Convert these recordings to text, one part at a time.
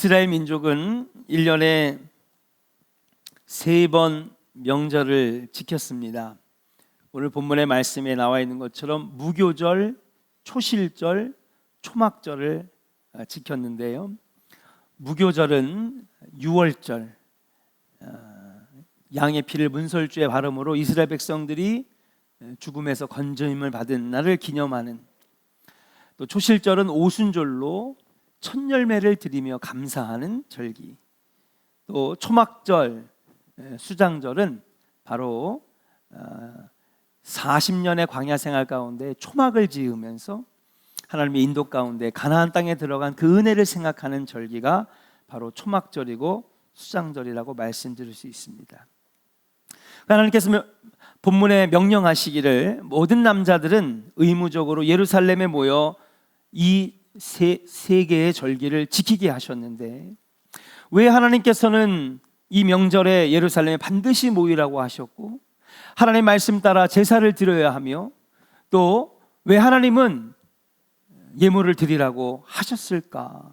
이스라엘 민족은 1년에 3번 명절을 지켰습니다. 오늘 본문의 말씀에 나와 있는 것처럼 무교절, 초실절, 초막절을 지켰는데요. 무교절은 6월절, 양의 피를 문설주에 바름으로 이스라엘 백성들이 죽음에서 건짐을 받은 날을 기념하는, 또 초실절은 오순절로 첫 열매를 드리며 감사하는 절기, 또 초막절, 수장절은 바로 40년의 광야 생활 가운데 초막을 지으면서 하나님의 인도 가운데 가나안 땅에 들어간 그 은혜를 생각하는 절기가 바로 초막절이고 수장절이라고 말씀드릴 수 있습니다. 하나님께서 본문에 명령하시기를 모든 남자들은 의무적으로 예루살렘에 모여 이 세 개의 절기를 지키게 하셨는데, 왜 하나님께서는 이 명절에 예루살렘에 반드시 모이라고 하셨고 하나님의 말씀 따라 제사를 드려야 하며, 또 왜 하나님은 예물을 드리라고 하셨을까?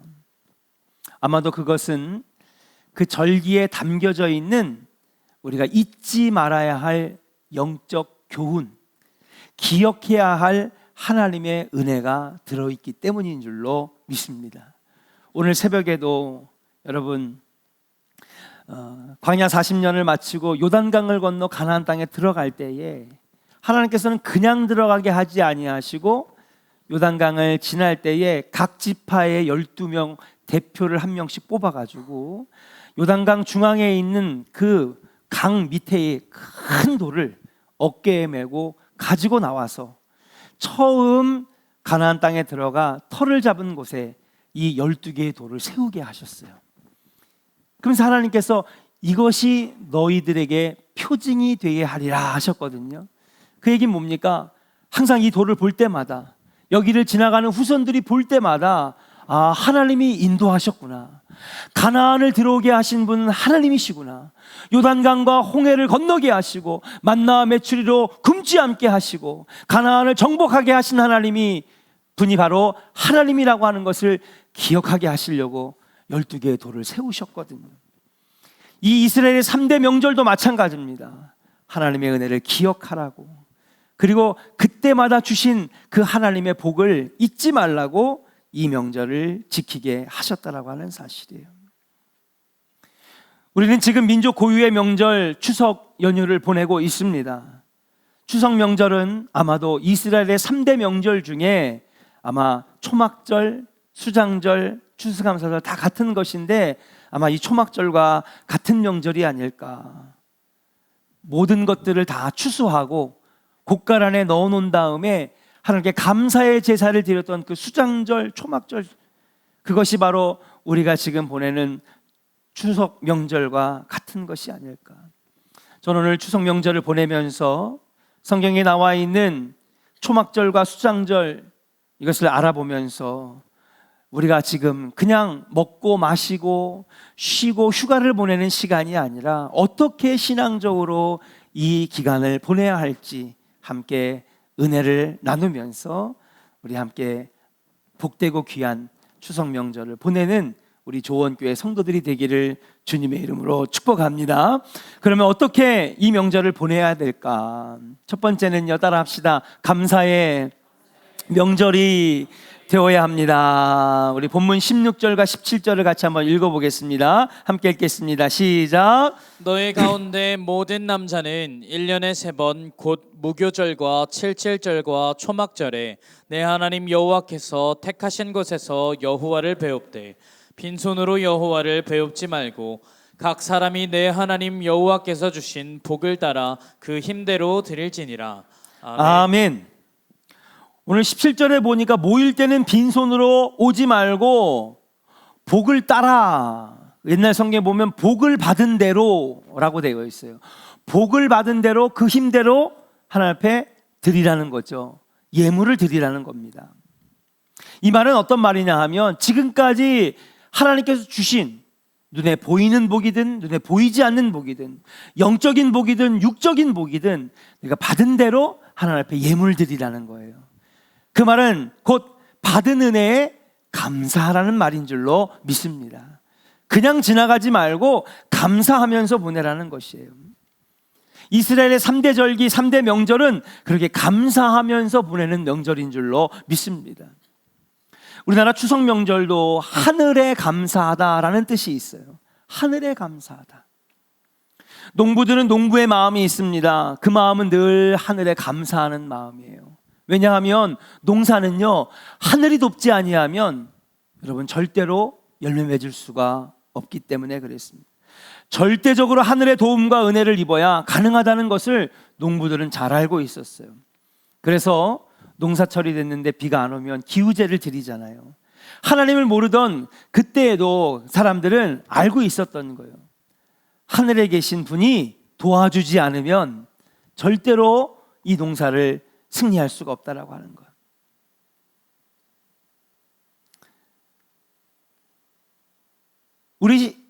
아마도 그것은 그 절기에 담겨져 있는 우리가 잊지 말아야 할 영적 교훈, 기억해야 할 하나님의 은혜가 들어있기 때문인 줄로 믿습니다. 오늘 새벽에도 여러분 광야 40년을 마치고 요단강을 건너 가나안 땅에 들어갈 때에 하나님께서는 그냥 들어가게 하지 아니하시고 요단강을 지날 때에 각 지파의 12명 대표를 한 명씩 뽑아가지고 요단강 중앙에 있는 그 강 밑에 큰 돌을 어깨에 메고 가지고 나와서 처음 가나안 땅에 들어가 터를 잡은 곳에 이 12개의 돌을 세우게 하셨어요. 그러면서 하나님께서 이것이 너희들에게 표징이 되게 하리라 하셨거든요. 그 얘기는 뭡니까? 항상 이 돌을 볼 때마다, 여기를 지나가는 후손들이 볼 때마다 하나님이 인도하셨구나, 가나안을 들어오게 하신 분은 하나님이시구나, 요단강과 홍해를 건너게 하시고 만나와 메추리로 굶지 않게 하시고 가나안을 정복하게 하신 하나님이 분이 바로 하나님이라고 하는 것을 기억하게 하시려고 12개의 돌을 세우셨거든요. 이 이스라엘의 3대 명절도 마찬가지입니다. 하나님의 은혜를 기억하라고, 그리고 그때마다 주신 그 하나님의 복을 잊지 말라고 이 명절을 지키게 하셨다라고 하는 사실이에요. 우리는 지금 민족 고유의 명절 추석 연휴를 보내고 있습니다. 추석 명절은 아마도 이스라엘의 3대 명절 중에 아마 초막절, 수장절, 추수감사절 다 같은 것인데 아마 이 초막절과 같은 명절이 아닐까. 모든 것들을 다 추수하고 곳간 안에 넣어놓은 다음에 하나님께 감사의 제사를 드렸던 그 수장절, 초막절, 그것이 바로 우리가 지금 보내는 추석 명절과 같은 것이 아닐까. 저는 오늘 추석 명절을 보내면서 성경에 나와 있는 초막절과 수장절, 이것을 알아보면서 우리가 지금 그냥 먹고 마시고 쉬고 휴가를 보내는 시간이 아니라 어떻게 신앙적으로 이 기간을 보내야 할지 함께 은혜를 나누면서 우리 함께 복되고 귀한 추석 명절을 보내는 우리 조원교회 성도들이 되기를 주님의 이름으로 축복합니다. 그러면 어떻게 이 명절을 보내야 될까? 첫 번째는요, 따라합시다. 감사의 명절이 되어야 합니다. 우리 본문 16절과 17절을 같이 한번 읽어보겠습니다. 함께 읽겠습니다. 시작. 너희 가운데 모든 남자는 1년에 3번 곧 무교절과 칠칠절과 초막절에 내 하나님 여호와께서 택하신 곳에서 여호와를 배웁되 빈손으로 여호와를 배웁지 말고 각 사람이 내 하나님 여호와께서 주신 복을 따라 그 힘대로 드릴지니라. 아멘. 오늘 17절에 보니까 모일 때는 빈손으로 오지 말고 복을 따라, 옛날 성경에 보면 복을 받은 대로라고 되어 있어요. 복을 받은 대로 그 힘대로 하나님 앞에 드리라는 거죠. 예물을 드리라는 겁니다. 이 말은 어떤 말이냐 하면 지금까지 하나님께서 주신 눈에 보이는 복이든 눈에 보이지 않는 복이든 영적인 복이든 육적인 복이든 내가 받은 대로 하나님 앞에 예물 드리라는 거예요. 그 말은 곧 받은 은혜에 감사하라는 말인 줄로 믿습니다. 그냥 지나가지 말고 감사하면서 보내라는 것이에요. 이스라엘의 3대 절기, 3대 명절은 그렇게 감사하면서 보내는 명절인 줄로 믿습니다. 우리나라 추석 명절도 하늘에 감사하다라는 뜻이 있어요. 하늘에 감사하다. 농부들은 농부의 마음이 있습니다. 그 마음은 늘 하늘에 감사하는 마음이에요. 왜냐하면 농사는요, 하늘이 돕지 아니하면 여러분 절대로 열매 맺을 수가 없기 때문에 그랬습니다. 절대적으로 하늘의 도움과 은혜를 입어야 가능하다는 것을 농부들은 잘 알고 있었어요. 그래서 농사철이 됐는데 비가 안 오면 기우제를 드리잖아요. 하나님을 모르던 그때에도 사람들은 알고 있었던 거예요. 하늘에 계신 분이 도와주지 않으면 절대로 이 농사를 승리할 수가 없다라고 하는 거예요. 우리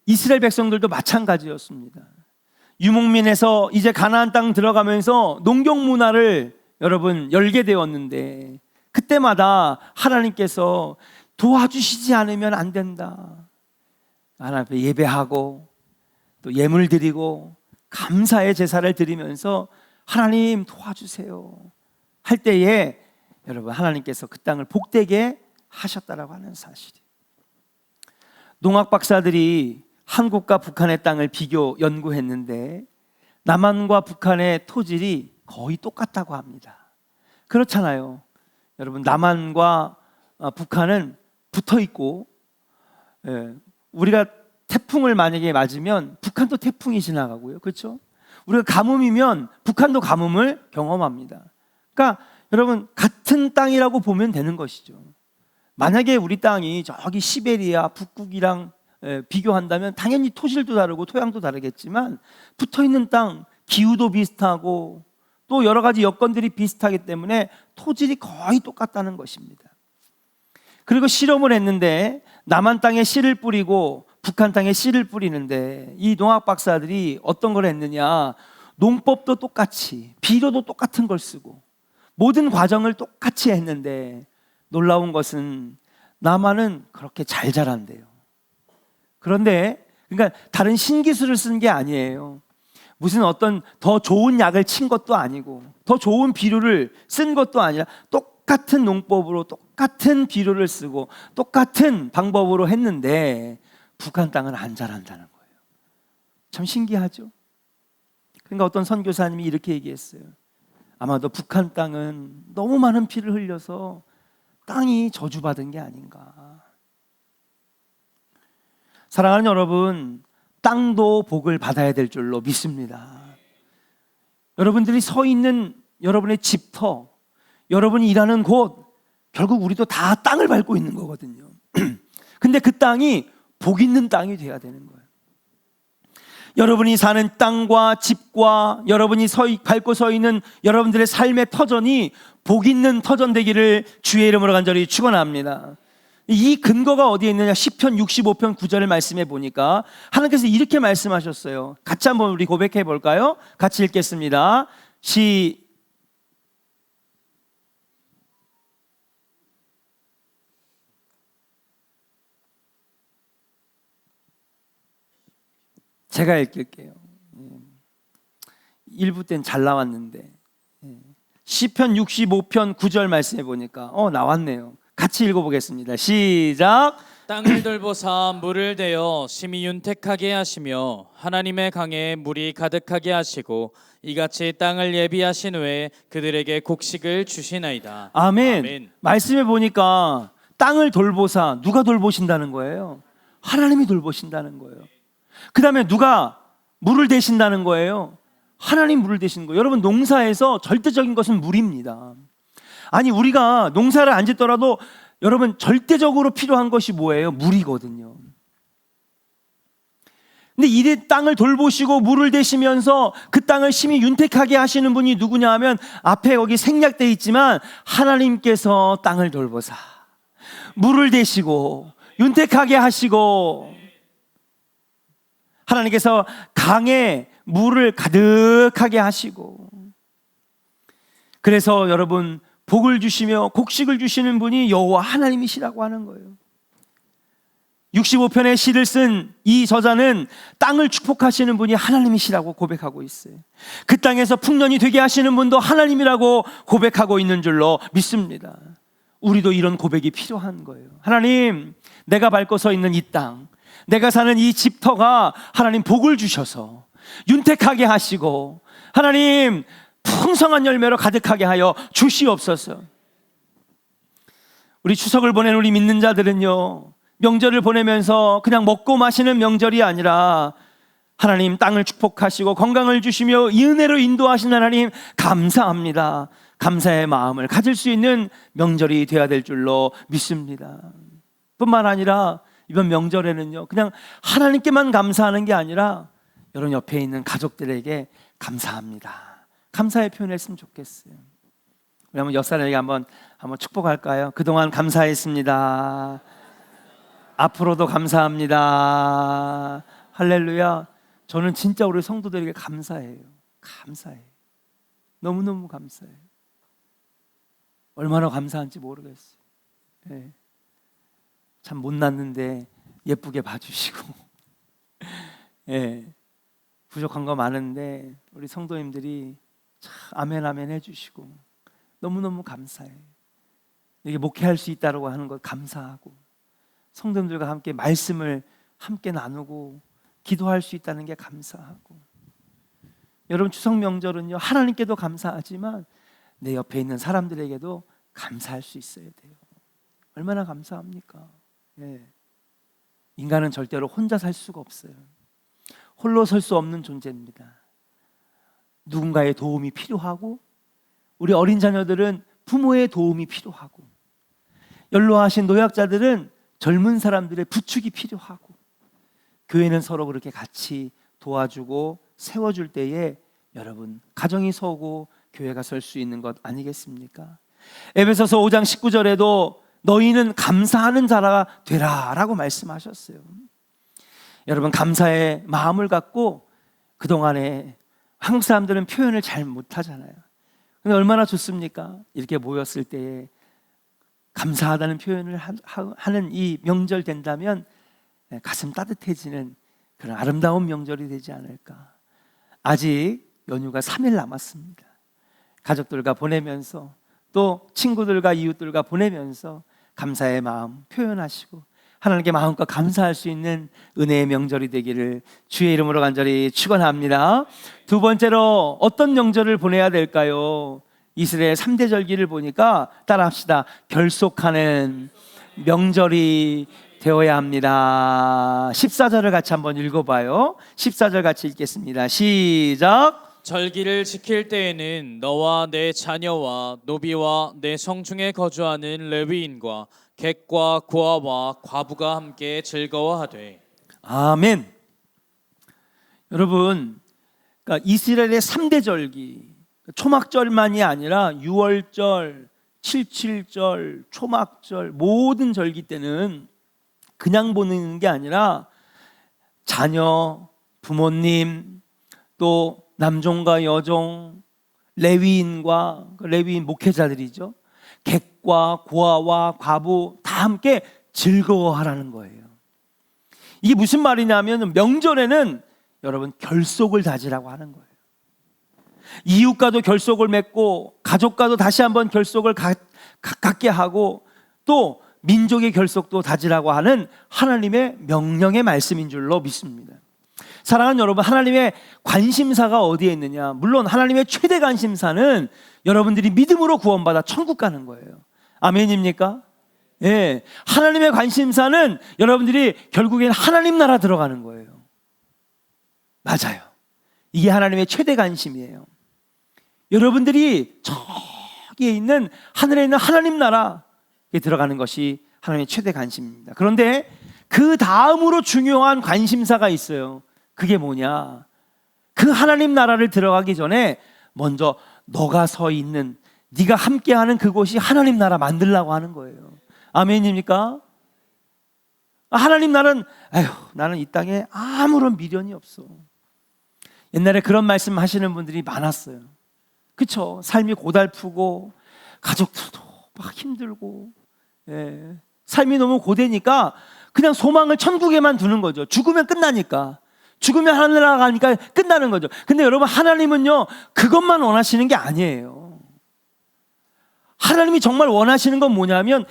이스라엘 백성들도 마찬가지였습니다. 유목민에서 이제 가나안 땅 들어가면서 농경 문화를 여러분 열게 되었는데 그때마다 하나님께서 도와주시지 않으면 안 된다. 하나님 앞에 예배하고 또 예물 드리고 감사의 제사를 드리면서 하나님 도와주세요 할 때에 여러분 하나님께서 그 땅을 복되게 하셨다라고 하는 사실이. 농학 박사들이 한국과 북한의 땅을 비교 연구했는데 남한과 북한의 토질이 거의 똑같다고 합니다. 그렇잖아요. 여러분 남한과 북한은 붙어 있고 우리가 태풍을 만약에 맞으면 북한도 태풍이 지나가고요. 그렇죠? 우리가 가뭄이면 북한도 가뭄을 경험합니다. 그러니까 여러분 같은 땅이라고 보면 되는 것이죠. 만약에 우리 땅이 저기 시베리아, 북극이랑 비교한다면 당연히 토질도 다르고 토양도 다르겠지만 붙어있는 땅, 기후도 비슷하고 또 여러 가지 여건들이 비슷하기 때문에 토질이 거의 똑같다는 것입니다. 그리고 실험을 했는데 남한 땅에 씨를 뿌리고 북한 땅에 씨를 뿌리는데 이 농학 박사들이 어떤 걸 했느냐, 농법도 똑같이 비료도 똑같은 걸 쓰고 모든 과정을 똑같이 했는데 놀라운 것은 남한은 그렇게 잘 자란대요. 그런데 그러니까 다른 신기술을 쓴 게 아니에요. 무슨 어떤 더 좋은 약을 친 것도 아니고 더 좋은 비료를 쓴 것도 아니라 똑같은 농법으로 똑같은 비료를 쓰고 똑같은 방법으로 했는데 북한 땅은 안 자란다는 거예요. 참 신기하죠? 그러니까 어떤 선교사님이 이렇게 얘기했어요. 아마도 북한 땅은 너무 많은 피를 흘려서 땅이 저주받은 게 아닌가. 사랑하는 여러분, 땅도 복을 받아야 될 줄로 믿습니다. 여러분들이 서 있는 여러분의 집터, 여러분이 일하는 곳, 결국 우리도 다 땅을 밟고 있는 거거든요. 근데 그 땅이 복 있는 땅이 돼야 되는 거예요. 여러분이 사는 땅과 집과 여러분이 밟고 서 있는 여러분들의 삶의 터전이 복 있는 터전 되기를 주의 이름으로 간절히 축원합니다. 이 근거가 어디에 있느냐? 시편 65편 9절을 말씀해 보니까 하나님께서 이렇게 말씀하셨어요. 같이 한번 우리 고백해 볼까요? 같이 읽겠습니다. 제가 읽을게요. 1부 때는 잘 나왔는데 시편 65편 9절 말씀해 보니까 나왔네요. 같이 읽어보겠습니다. 시작. 땅을 돌보사 물을 대어 심히 윤택하게 하시며 하나님의 강에 물이 가득하게 하시고 이같이 땅을 예비하신 후에 그들에게 곡식을 주시나이다. 아멘. 아멘. 말씀해 보니까 땅을 돌보사, 누가 돌보신다는 거예요? 하나님이 돌보신다는 거예요. 그 다음에 누가 물을 대신다는 거예요? 하나님 물을 대시는 거예요. 여러분, 농사에서 절대적인 것은 물입니다. 아니, 우리가 농사를 안 짓더라도 여러분 절대적으로 필요한 것이 뭐예요? 물이거든요. 근데 이 땅을 돌보시고 물을 대시면서 그 땅을 심히 윤택하게 하시는 분이 누구냐 하면 앞에 거기 생략되어 있지만 하나님께서 땅을 돌보사 물을 대시고 윤택하게 하시고 하나님께서 강에 물을 가득하게 하시고 그래서 여러분 복을 주시며 곡식을 주시는 분이 여호와 하나님이시라고 하는 거예요. 65편의 시를 쓴 이 저자는 땅을 축복하시는 분이 하나님이시라고 고백하고 있어요. 그 땅에서 풍년이 되게 하시는 분도 하나님이라고 고백하고 있는 줄로 믿습니다. 우리도 이런 고백이 필요한 거예요. 하나님, 내가 밟고 서 있는 이 땅, 내가 사는 이 집터가 하나님 복을 주셔서 윤택하게 하시고 하나님 풍성한 열매로 가득하게 하여 주시옵소서. 우리 추석을 보낸 우리 믿는 자들은요, 명절을 보내면서 그냥 먹고 마시는 명절이 아니라 하나님 땅을 축복하시고 건강을 주시며 이 은혜로 인도하신 하나님 감사합니다. 감사의 마음을 가질 수 있는 명절이 되어야 될 줄로 믿습니다. 뿐만 아니라 이번 명절에는요, 그냥 하나님께만 감사하는 게 아니라 여러분 옆에 있는 가족들에게 감사합니다. 감사의 표현을 했으면 좋겠어요. 우리 한번 옆 사람에게 한번 축복할까요? 그동안 감사했습니다. 앞으로도 감사합니다. 할렐루야. 저는 진짜 우리 성도들에게 감사해요. 감사해요. 너무너무 감사해요. 얼마나 감사한지 모르겠어요. 네. 참 못났는데 예쁘게 봐주시고 네. 부족한 거 많은데 우리 성도님들이 참 아멘 아멘 해주시고 너무너무 감사해요. 이게 목회할 수 있다고 하는 것 감사하고 성도님들과 함께 말씀을 함께 나누고 기도할 수 있다는 게 감사하고, 여러분 추석 명절은요 하나님께도 감사하지만 내 옆에 있는 사람들에게도 감사할 수 있어야 돼요. 얼마나 감사합니까? 네. 인간은 절대로 혼자 살 수가 없어요. 홀로 설 수 없는 존재입니다. 누군가의 도움이 필요하고, 우리 어린 자녀들은 부모의 도움이 필요하고, 연로하신 노약자들은 젊은 사람들의 부축이 필요하고, 교회는 서로 그렇게 같이 도와주고 세워줄 때에 여러분 가정이 서고 교회가 설 수 있는 것 아니겠습니까? 에베소서 5장 19절에도 너희는 감사하는 자가 되라 라고 말씀하셨어요. 여러분 감사의 마음을 갖고, 그동안에 한국 사람들은 표현을 잘 못하잖아요. 근데 얼마나 좋습니까? 이렇게 모였을 때에 감사하다는 표현을 하는 이 명절 된다면 가슴 따뜻해지는 그런 아름다운 명절이 되지 않을까. 아직 연휴가 3일 남았습니다. 가족들과 보내면서 또 친구들과 이웃들과 보내면서 감사의 마음 표현하시고 하나님께 마음껏 감사할 수 있는 은혜의 명절이 되기를 주의 이름으로 간절히 축원합니다. 두 번째로 어떤 명절을 보내야 될까요? 이스라엘 3대 절기를 보니까 따라합시다. 결속하는 명절이 되어야 합니다. 14절을 같이 한번 읽어봐요. 14절 같이 읽겠습니다. 시작. 절기를 지킬 때에는 너와 내 자녀와 노비와 내 성중에 거주하는 레위인과 객과 고아와 과부가 함께 즐거워하되. 아멘. 여러분, 그러니까 이스라엘의 3대 절기, 초막절만이 아니라 6월절, 77절, 초막절 모든 절기 때는 그냥 보내는 게 아니라 자녀, 부모님, 또 남종과 여종, 레위인과 레위인 목회자들이죠. 객과 고아와 과부 다 함께 즐거워하라는 거예요. 이게 무슨 말이냐면 명절에는 여러분 결속을 다지라고 하는 거예요. 이웃과도 결속을 맺고 가족과도 다시 한번 결속을 갖게 하고 또 민족의 결속도 다지라고 하는 하나님의 명령의 말씀인 줄로 믿습니다. 사랑하는 여러분, 하나님의 관심사가 어디에 있느냐? 물론 하나님의 최대 관심사는 여러분들이 믿음으로 구원받아 천국 가는 거예요. 아멘입니까? 예, 하나님의 관심사는 여러분들이 결국엔 하나님 나라 들어가는 거예요. 맞아요. 이게 하나님의 최대 관심이에요. 여러분들이 저기에 있는 하늘에 있는 하나님 나라에 들어가는 것이 하나님의 최대 관심입니다. 그런데 그 다음으로 중요한 관심사가 있어요. 그게 뭐냐? 그 하나님 나라를 들어가기 전에 먼저 너가 서 있는, 네가 함께하는 그곳이 하나님 나라 만들라고 하는 거예요. 아멘입니까? 하나님 나라는 나는 이 땅에 아무런 미련이 없어. 옛날에 그런 말씀 하시는 분들이 많았어요. 그쵸? 삶이 고달프고 가족들도 막 힘들고, 예, 삶이 너무 고되니까 그냥 소망을 천국에만 두는 거죠. 죽으면 끝나니까. 죽으면 하늘나라 가니까 끝나는 거죠. 근데 여러분, 하나님은요, 그것만 원하시는 게 아니에요. 하나님이 정말 원하시는 건 뭐냐면,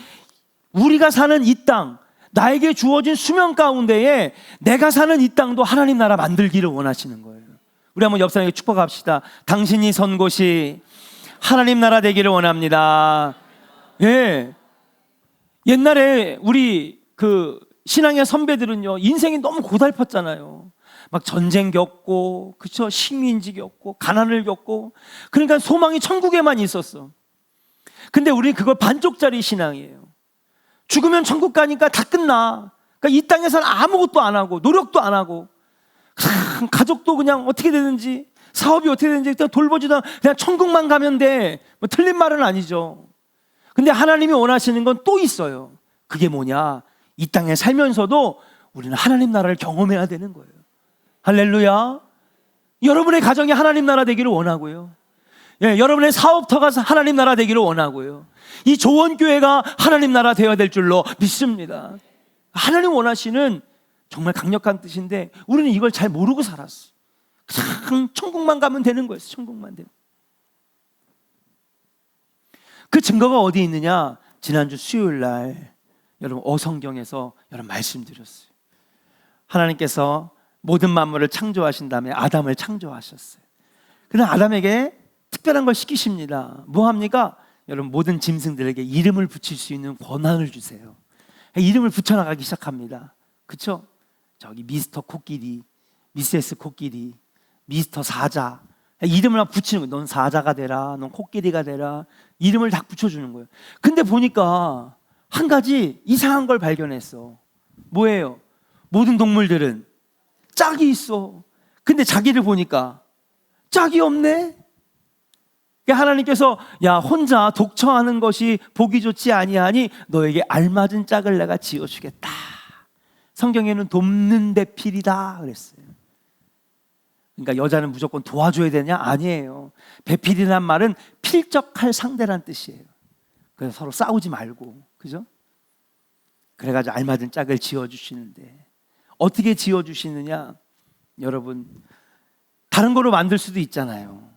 우리가 사는 이 땅, 나에게 주어진 수명 가운데에 내가 사는 이 땅도 하나님 나라 만들기를 원하시는 거예요. 우리 한번 옆 사람에게 축복합시다. 당신이 선 곳이 하나님 나라 되기를 원합니다. 예. 옛날에 우리 그 신앙의 선배들은요, 인생이 너무 고달팠잖아요. 막 전쟁 겪고, 그쵸? 식민지 겪고, 가난을 겪고, 그러니까 소망이 천국에만 있었어. 근데 우리는 그걸 반쪽짜리 신앙이에요. 죽으면 천국 가니까 다 끝나. 그러니까 이 땅에서는 아무것도 안 하고, 노력도 안 하고, 가족도 그냥 어떻게 되는지, 사업이 어떻게 되는지 그냥 돌보지도 않고, 그냥 천국만 가면 돼. 뭐 틀린 말은 아니죠. 근데 하나님이 원하시는 건 또 있어요. 그게 뭐냐? 이 땅에 살면서도 우리는 하나님 나라를 경험해야 되는 거예요. 할렐루야. 여러분의 가정이 하나님 나라 되기를 원하고요. 예, 여러분의 사업터가 하나님 나라 되기를 원하고요. 이 조원교회가 하나님 나라 되어야 될 줄로 믿습니다. 하나님 원하시는 정말 강력한 뜻인데 우리는 이걸 잘 모르고 살았어. 그냥 천국만 가면 되는 거였어. 천국만 되면. 그 증거가 어디 있느냐? 지난주 수요일 날 여러분 어성경에서 여러분 말씀드렸어요. 하나님께서 모든 만물을 창조하신 다음에 아담을 창조하셨어요. 그러나 아담에게 특별한 걸 시키십니다. 뭐 합니까? 여러분, 모든 짐승들에게 이름을 붙일 수 있는 권한을 주세요. 이름을 붙여나가기 시작합니다. 그렇죠? 저기 미스터 코끼리, 미세스 코끼리, 미스터 사자, 이름을 붙이는 거예요. 넌 사자가 되라, 넌 코끼리가 되라, 이름을 다 붙여주는 거예요. 근데 보니까 한 가지 이상한 걸 발견했어. 뭐예요? 모든 동물들은 짝이 있어. 근데 자기를 보니까 짝이 없네. 하나님께서 야, 혼자 독처하는 것이 보기 좋지 아니하니 너에게 알맞은 짝을 내가 지어주겠다. 성경에는 돕는 배필이다 그랬어요. 그러니까 여자는 무조건 도와줘야 되냐? 아니에요. 배필이란 말은 필적할 상대란 뜻이에요. 그래서 서로 싸우지 말고, 그죠? 그래가지고 알맞은 짝을 지어주시는데 어떻게 지어주시느냐? 여러분, 다른 거로 만들 수도 있잖아요.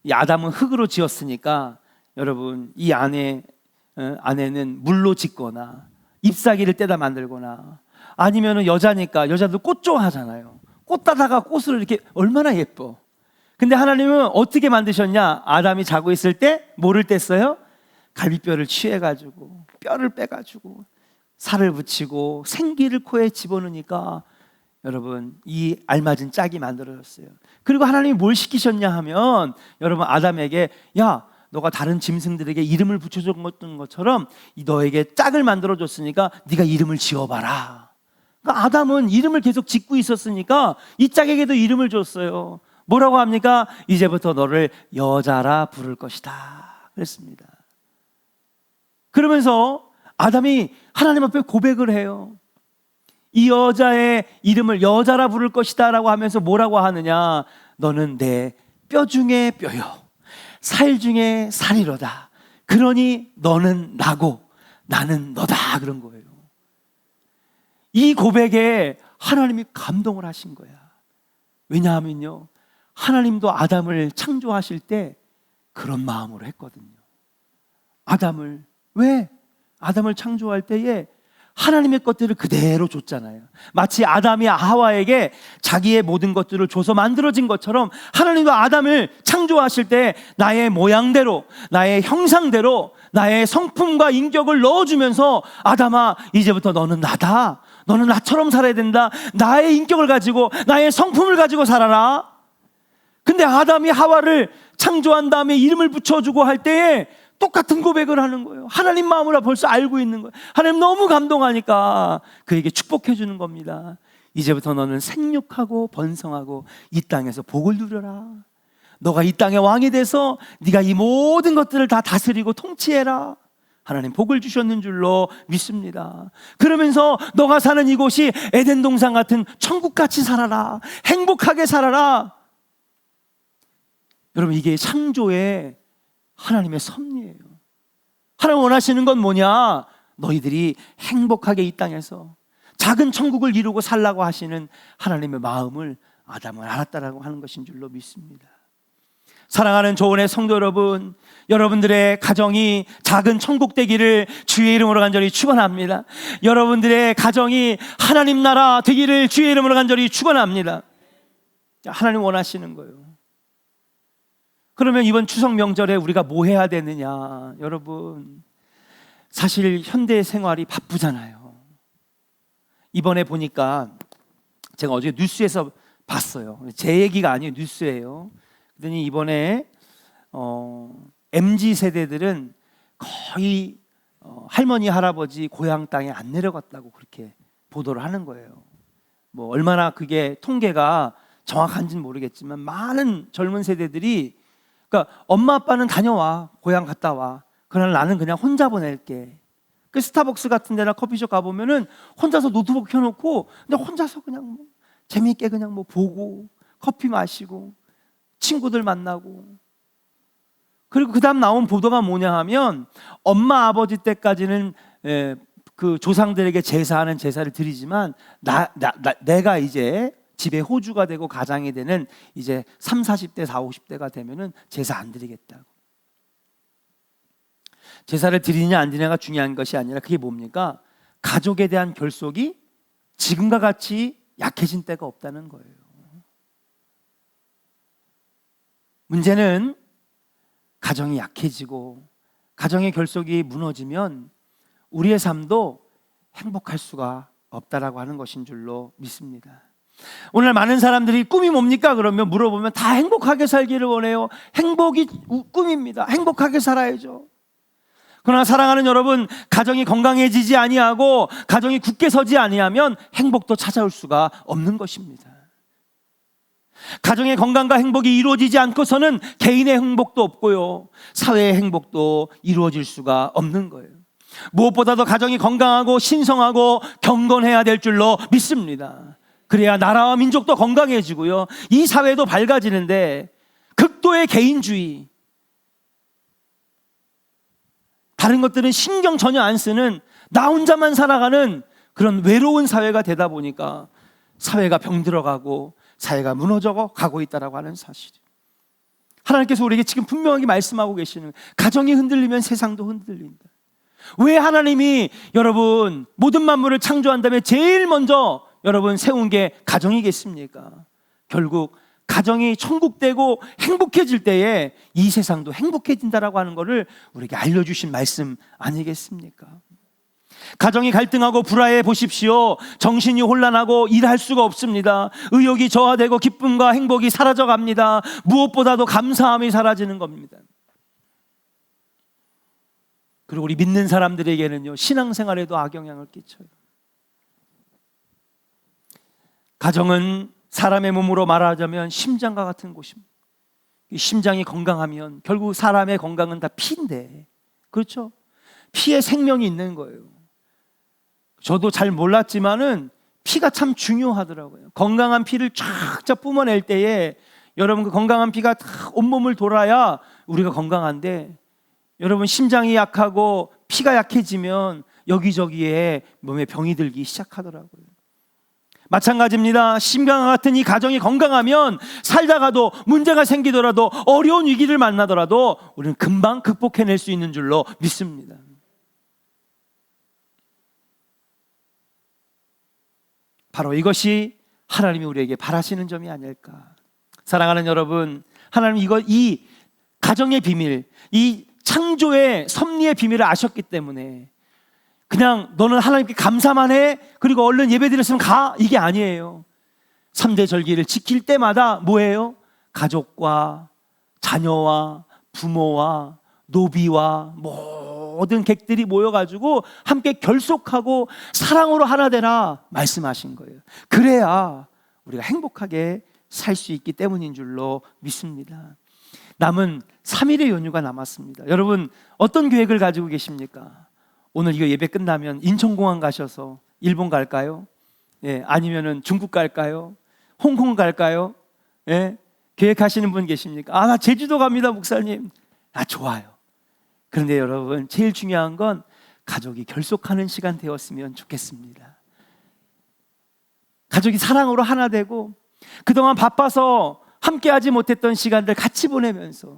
이 아담은 흙으로 지었으니까 여러분, 이 아내는 물로 짓거나 잎사귀를 떼다 만들거나, 아니면은 여자니까 여자도 꽃 좋아하잖아요. 꽃 따다가 꽃을 이렇게 얼마나 예뻐. 근데 하나님은 어떻게 만드셨냐? 아담이 자고 있을 때 뭐를 뗐어요? 갈비뼈를 취해가지고 뼈를 빼가지고 살을 붙이고 생기를 코에 집어넣으니까 여러분, 이 알맞은 짝이 만들어졌어요. 그리고 하나님이 뭘 시키셨냐 하면 여러분, 아담에게 야, 너가 다른 짐승들에게 이름을 붙여줬던 것처럼 너에게 짝을 만들어줬으니까 네가 이름을 지어봐라. 그러니까 아담은 이름을 계속 짓고 있었으니까 이 짝에게도 이름을 줬어요. 뭐라고 합니까? 이제부터 너를 여자라 부를 것이다 그랬습니다. 그러면서 아담이 하나님 앞에 고백을 해요. 이 여자의 이름을 여자라 부를 것이다 라고 하면서 뭐라고 하느냐? 너는 내 뼈 중에 뼈요, 살 중에 살이로다. 그러니 너는 나고 나는 너다 그런 거예요. 이 고백에 하나님이 감동을 하신 거야. 왜냐하면요, 하나님도 아담을 창조하실 때 그런 마음으로 했거든요. 아담을, 왜? 아담을 창조할 때에 하나님의 것들을 그대로 줬잖아요. 마치 아담이 하와에게 자기의 모든 것들을 줘서 만들어진 것처럼 하나님도 아담을 창조하실 때 나의 모양대로, 나의 형상대로 나의 성품과 인격을 넣어주면서 아담아, 이제부터 너는 나다. 너는 나처럼 살아야 된다. 나의 인격을 가지고 나의 성품을 가지고 살아라. 근데 아담이 하와를 창조한 다음에 이름을 붙여주고 할 때에 똑같은 고백을 하는 거예요. 하나님 마음을 벌써 알고 있는 거예요. 하나님 너무 감동하니까 그에게 축복해 주는 겁니다. 이제부터 너는 생육하고 번성하고 이 땅에서 복을 누려라. 너가 이 땅의 왕이 돼서 네가 이 모든 것들을 다 다스리고 통치해라. 하나님 복을 주셨는 줄로 믿습니다. 그러면서 너가 사는 이곳이 에덴 동산 같은 천국같이 살아라. 행복하게 살아라. 여러분, 이게 창조의 하나님의 섭리예요. 하나님 원하시는 건 뭐냐? 너희들이 행복하게 이 땅에서 작은 천국을 이루고 살라고 하시는 하나님의 마음을 아담은 알았다라고 하는 것인 줄로 믿습니다. 사랑하는 조은의 성도 여러분, 여러분들의 가정이 작은 천국 되기를 주의 이름으로 간절히 축원합니다. 여러분들의 가정이 하나님 나라 되기를 주의 이름으로 간절히 축원합니다. 하나님 원하시는 거예요. 그러면 이번 추석 명절에 우리가 뭐 해야 되느냐? 여러분, 사실 현대 생활이 바쁘잖아요. 이번에 보니까 제가 어제 뉴스에서 봤어요. 제 얘기가 아니에요. 뉴스예요. 그러더니 이번에 MZ 세대들은 거의 할머니 할아버지 고향 땅에 안 내려갔다고 그렇게 보도를 하는 거예요. 뭐 얼마나 그게 통계가 정확한지는 모르겠지만 많은 젊은 세대들이, 그러니까 엄마 아빠는 다녀와, 고향 갔다 와, 그러나 나는 그냥 혼자 보낼게. 그 스타벅스 같은 데나 커피숍 가보면은 혼자서 노트북 켜놓고 그냥 혼자서 그냥 뭐 재미있게 그냥 뭐 보고 커피 마시고 친구들 만나고. 그리고 그 다음 나온 보도가 뭐냐 하면 엄마 아버지 때까지는 그 조상들에게 제사하는 제사를 드리지만 내가 이제 집에 호주가 되고 가장이 되는 이제 3, 40대, 4, 50대가 되면은 제사 안 드리겠다고. 제사를 드리느냐 안 드리느냐가 중요한 것이 아니라 그게 뭡니까? 가족에 대한 결속이 지금과 같이 약해진 때가 없다는 거예요. 문제는 가정이 약해지고 가정의 결속이 무너지면 우리의 삶도 행복할 수가 없다라고 하는 것인 줄로 믿습니다. 오늘 많은 사람들이 꿈이 뭡니까? 그러면 물어보면 다 행복하게 살기를 원해요. 행복이 꿈입니다. 행복하게 살아야죠. 그러나 사랑하는 여러분, 가정이 건강해지지 아니하고 가정이 굳게 서지 아니하면 행복도 찾아올 수가 없는 것입니다. 가정의 건강과 행복이 이루어지지 않고서는 개인의 행복도 없고요, 사회의 행복도 이루어질 수가 없는 거예요. 무엇보다도 가정이 건강하고 신성하고 경건해야 될 줄로 믿습니다. 그래야 나라와 민족도 건강해지고요, 이 사회도 밝아지는데 극도의 개인주의, 다른 것들은 신경 전혀 안 쓰는 나 혼자만 살아가는 그런 외로운 사회가 되다 보니까 사회가 병들어가고 사회가 무너져 가고 있다라고 하는 사실. 하나님께서 우리에게 지금 분명하게 말씀하고 계시는, 가정이 흔들리면 세상도 흔들린다. 왜 하나님이 여러분 모든 만물을 창조한 다음에 제일 먼저 여러분 세운 게 가정이겠습니까? 결국 가정이 천국되고 행복해질 때에 이 세상도 행복해진다라고 하는 것을 우리에게 알려주신 말씀 아니겠습니까? 가정이 갈등하고 불화해 보십시오. 정신이 혼란하고 일할 수가 없습니다. 의욕이 저하되고 기쁨과 행복이 사라져 갑니다. 무엇보다도 감사함이 사라지는 겁니다. 그리고 우리 믿는 사람들에게는요, 신앙생활에도 악영향을 끼쳐요. 가정은 사람의 몸으로 말하자면 심장과 같은 곳입니다. 이 심장이 건강하면 결국 사람의 건강은 다 피인데, 그렇죠? 피에 생명이 있는 거예요. 저도 잘 몰랐지만은 피가 참 중요하더라고요. 건강한 피를 쫙쫙 뿜어낼 때에 여러분 그 건강한 피가 다 온몸을 돌아야 우리가 건강한데, 여러분 심장이 약하고 피가 약해지면 여기저기에 몸에 병이 들기 시작하더라고요. 마찬가지입니다. 심장과 같은 이 가정이 건강하면 살다가도 문제가 생기더라도 어려운 위기를 만나더라도 우리는 금방 극복해낼 수 있는 줄로 믿습니다. 바로 이것이 하나님이 우리에게 바라시는 점이 아닐까. 사랑하는 여러분, 하나님 이 가정의 비밀, 이 창조의 섭리의 비밀을 아셨기 때문에 그냥 너는 하나님께 감사만 해, 그리고 얼른 예배 드렸으면 가, 이게 아니에요. 3대 절기를 지킬 때마다 뭐예요? 가족과 자녀와 부모와 노비와 모든 객들이 모여가지고 함께 결속하고 사랑으로 하나 되라 말씀하신 거예요. 그래야 우리가 행복하게 살 수 있기 때문인 줄로 믿습니다. 남은 3일의 연휴가 남았습니다. 여러분 어떤 계획을 가지고 계십니까? 오늘 이거 예배 끝나면 인천공항 가셔서 일본 갈까요? 예, 아니면은 중국 갈까요? 홍콩 갈까요? 예, 계획하시는 분 계십니까? 나 제주도 갑니다, 목사님. 좋아요. 그런데 여러분 제일 중요한 건 가족이 결속하는 시간 되었으면 좋겠습니다. 가족이 사랑으로 하나 되고 그동안 바빠서 함께하지 못했던 시간들 같이 보내면서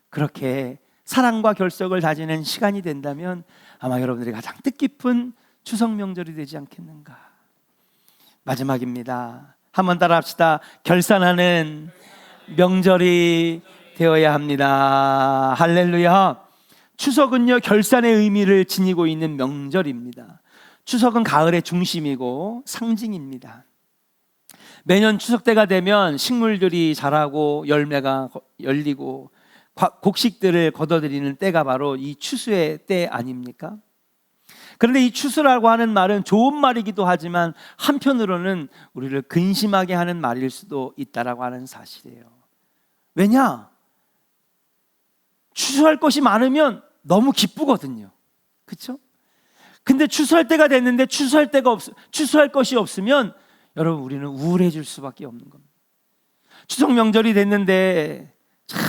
그렇게 사랑과 결속을 다지는 시간이 된다면 아마 여러분들이 가장 뜻깊은 추석 명절이 되지 않겠는가. 마지막입니다. 한번 따라 합시다. 결산하는 명절이 되어야 합니다. 할렐루야. 추석은요, 결산의 의미를 지니고 있는 명절입니다. 추석은 가을의 중심이고 상징입니다. 매년 추석 때가 되면 식물들이 자라고 열매가 열리고 곡식들을 거둬들이는 때가 바로 이 추수의 때 아닙니까? 그런데 이 추수라고 하는 말은 좋은 말이기도 하지만 한편으로는 우리를 근심하게 하는 말일 수도 있다라고 하는 사실이에요. 왜냐? 추수할 것이 많으면 너무 기쁘거든요. 그렇죠? 근데 추수할 때가 됐는데 추수할 것이 없으면 여러분 우리는 우울해질 수밖에 없는 겁니다. 추석 명절이 됐는데 참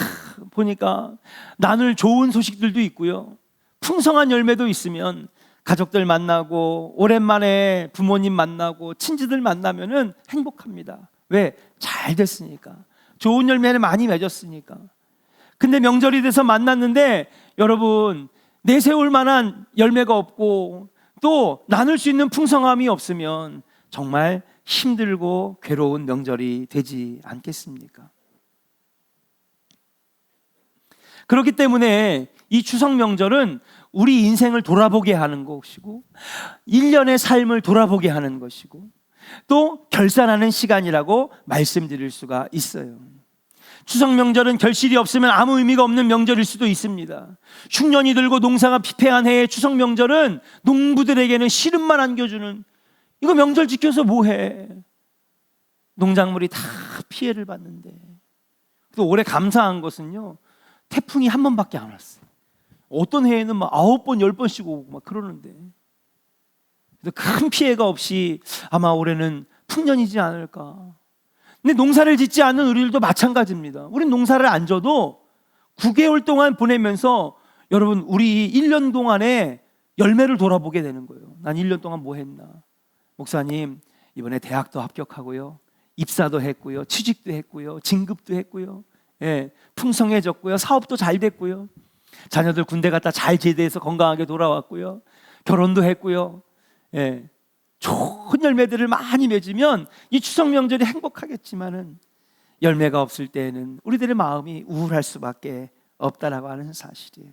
보니까 나눌 좋은 소식들도 있고요. 풍성한 열매도 있으면 가족들 만나고 오랜만에 부모님 만나고 친지들 만나면은 행복합니다. 왜? 잘 됐으니까. 좋은 열매를 많이 맺었으니까. 근데 명절이 돼서 만났는데 여러분 내세울 만한 열매가 없고 또 나눌 수 있는 풍성함이 없으면 정말 힘들고 괴로운 명절이 되지 않겠습니까? 그렇기 때문에 이 추석 명절은 우리 인생을 돌아보게 하는 것이고 1년의 삶을 돌아보게 하는 것이고 또 결산하는 시간이라고 말씀드릴 수가 있어요. 추석 명절은 결실이 없으면 아무 의미가 없는 명절일 수도 있습니다. 흉년이 들고 농사가 피폐한 해의 추석 명절은 농부들에게는 시름만 안겨주는, 이거 명절 지켜서 뭐해? 농작물이 다 피해를 봤는데. 또 올해 감사한 것은요, 태풍이 한 번밖에 안 왔어요. 어떤 해에는 막 9번, 10번씩 오고 막 그러는데. 큰 피해가 없이 아마 올해는 풍년이지 않을까. 근데 농사를 짓지 않는 우리들도 마찬가지입니다. 우린 농사를 안 져도 9개월 동안 보내면서 여러분 우리 1년 동안에 열매를 돌아보게 되는 거예요. 난 1년 동안 뭐 했나. 목사님 이번에 대학도 합격하고요, 입사도 했고요, 취직도 했고요, 진급도 했고요, 예, 풍성해졌고요, 사업도 잘 됐고요, 자녀들 군대 갔다 잘 제대해서 건강하게 돌아왔고요, 결혼도 했고요, 예, 좋은 열매들을 많이 맺으면 이 추석 명절이 행복하겠지만은 열매가 없을 때에는 우리들의 마음이 우울할 수밖에 없다라고 하는 사실이에요.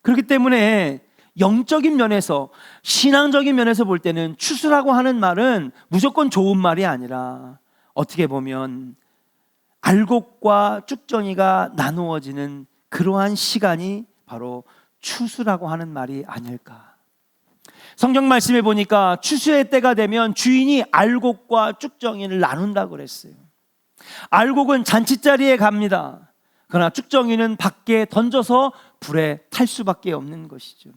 그렇기 때문에 영적인 면에서, 신앙적인 면에서 볼 때는 추수라고 하는 말은 무조건 좋은 말이 아니라 어떻게 보면 알곡과 쭉정이가 나누어지는 그러한 시간이 바로 추수라고 하는 말이 아닐까. 성경 말씀에 보니까 추수의 때가 되면 주인이 알곡과 쭉정이를 나눈다고 그랬어요. 알곡은 잔치자리에 갑니다. 그러나 쭉정이는 밖에 던져서 불에 탈 수밖에 없는 것이죠.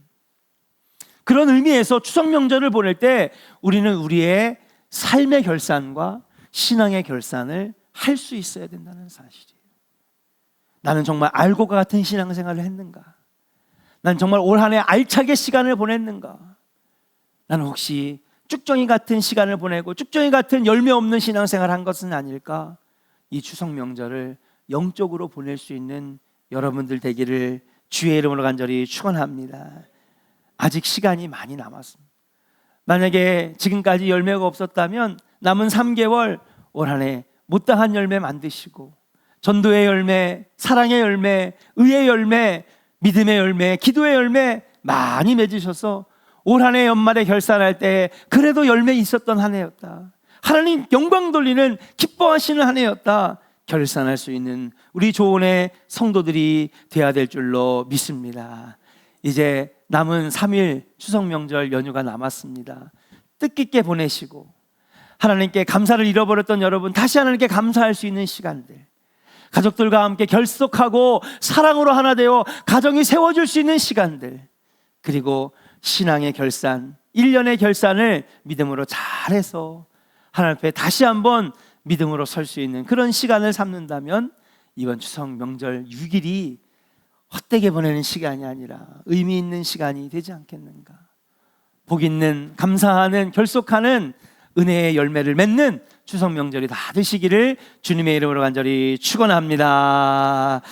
그런 의미에서 추석 명절을 보낼 때 우리는 우리의 삶의 결산과 신앙의 결산을 할 수 있어야 된다는 사실이에요. 나는 정말 알곡과 같은 신앙생활을 했는가? 난 정말 올 한 해 알차게 시간을 보냈는가? 나는 혹시 쭉정이 같은 시간을 보내고 쭉정이 같은 열매 없는 신앙생활을 한 것은 아닐까? 이 추석 명절을 영적으로 보낼 수 있는 여러분들 되기를 주의 이름으로 간절히 축원합니다. 아직 시간이 많이 남았습니다. 만약에 지금까지 열매가 없었다면 남은 3개월 올 한 해 못다한 열매 만드시고 전도의 열매, 사랑의 열매, 의의 열매, 믿음의 열매, 기도의 열매 많이 맺으셔서 올 한 해 연말에 결산할 때 그래도 열매 있었던 한 해였다, 하나님 영광 돌리는 기뻐하시는 한 해였다, 결산할 수 있는 우리 조은의 성도들이 되어야 될 줄로 믿습니다. 이제 남은 3일 추석 명절 연휴가 남았습니다. 뜻깊게 보내시고 하나님께 감사를 잃어버렸던 여러분 다시 하나님께 감사할 수 있는 시간들, 가족들과 함께 결속하고 사랑으로 하나 되어 가정이 세워질 수 있는 시간들, 그리고 신앙의 결산, 1년의 결산을 믿음으로 잘해서 하나님 앞에 다시 한번 믿음으로 설 수 있는 그런 시간을 삼는다면 이번 추석 명절 6일이 헛되게 보내는 시간이 아니라 의미 있는 시간이 되지 않겠는가. 복 있는, 감사하는, 결속하는 은혜의 열매를 맺는 추석 명절이 다 되시기를 주님의 이름으로 간절히 축원합니다.